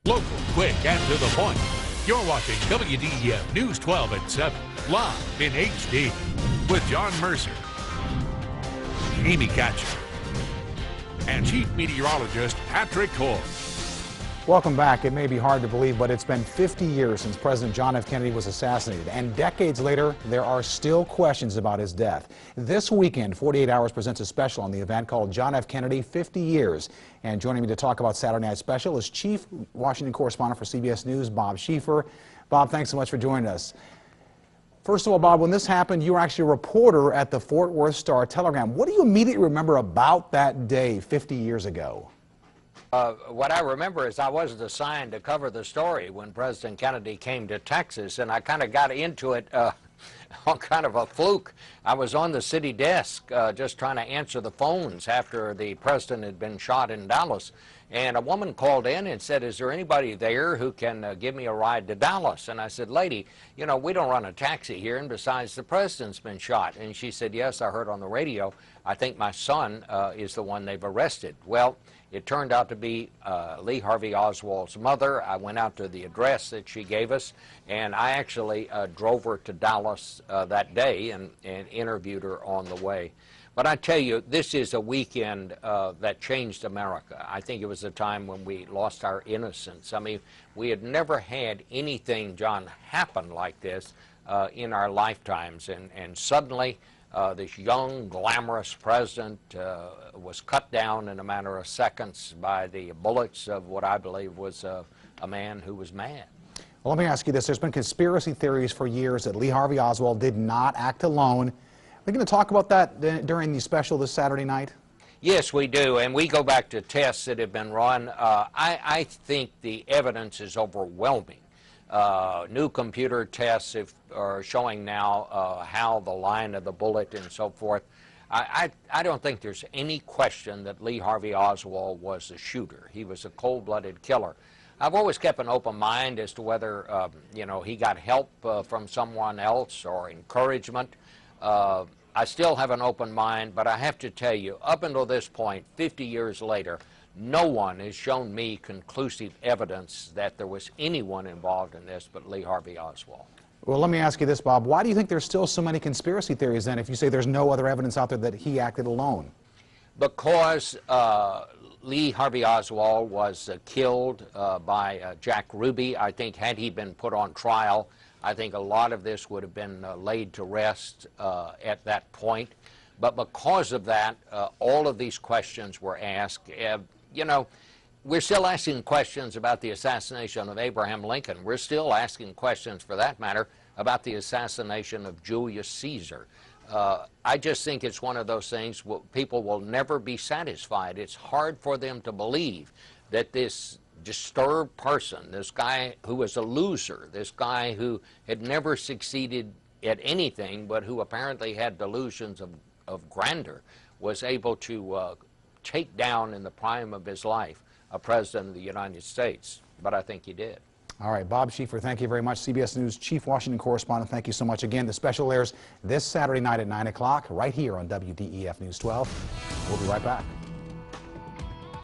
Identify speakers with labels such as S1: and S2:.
S1: Local, quick, and to the point. You're watching WDEF News 12 at 7, live in HD, with John Mercer, Amy Katcher, and Chief Meteorologist Patrick Cole.
S2: Welcome back. It may be hard to believe, but it's been 50 years since President John F. Kennedy was assassinated, and decades later, there are still questions about his death. This weekend, 48 Hours presents a special on the event called John F. Kennedy 50 Years. And joining me to talk about Saturday Night Special is Chief Washington Correspondent for CBS News, Bob Schieffer. Bob, thanks so much for joining us. First of all, Bob, when this happened, you were actually a reporter at the Fort Worth Star-Telegram. What do you immediately remember about that day 50 years ago?
S3: What I remember is I wasn't assigned to cover the story when President Kennedy came to Texas, and I kind of got into it on kind of a fluke. I was on the city desk just trying to answer the phones after the president had been shot in Dallas, and a woman called in and said, "Is there anybody there who can give me a ride to Dallas?" And I said, "Lady, you know, we don't run a taxi here, and besides, the president's been shot." And she said, "Yes, I heard on the radio. I think my son is the one they've arrested." Well, it turned out to be Lee Harvey Oswald's mother. I went out to the address that she gave us, and I actually drove her to Dallas that day and interviewed her on the way. But I tell you, this is a weekend that changed America. I think it was a time when we lost our innocence. I mean, we had never had anything, John, happen like this in our lifetimes, and suddenly this young, glamorous president was cut down in a matter of seconds by the bullets of what I believe was a man who was mad.
S2: Well, let me ask you this. There's been conspiracy theories for years that Lee Harvey Oswald did not act alone. Are we going to talk about that during the special this Saturday night?
S3: Yes, we do, and we go back to tests that have been run. I think the evidence is overwhelming. New computer tests are showing now how the line of the bullet and so forth. I don't think there's any question that Lee Harvey Oswald was the shooter. He was a cold-blooded killer. I've always kept an open mind as to whether, you know, he got help from someone else or encouragement. I still have an open mind, but I have to tell you, up until this point, 50 years later, no one has shown me conclusive evidence that there was anyone involved in this but Lee Harvey Oswald.
S2: Well, let me ask you this, Bob. Why do you think there's still so many conspiracy theories then if you say there's no other evidence out there that he acted alone?
S3: Because Lee Harvey Oswald was killed by Jack Ruby. I think had he been put on trial, I think a lot of this would have been laid to rest at that point. But because of that, all of these questions were asked. You know, we're still asking questions about the assassination of Abraham Lincoln. We're still asking questions, for that matter, about the assassination of Julius Caesar. I just think it's one of those things where people will never be satisfied. It's hard for them to believe that this disturbed person, this guy who was a loser, this guy who had never succeeded at anything but who apparently had delusions of grandeur, was able to take down in the prime of his life a president of the United States. But I think he did.
S2: All right, Bob Schieffer, thank you very much. CBS News Chief Washington Correspondent, thank you so much. Again, the special airs this Saturday night at 9 o'clock right here on WDEF News 12. We'll be right back.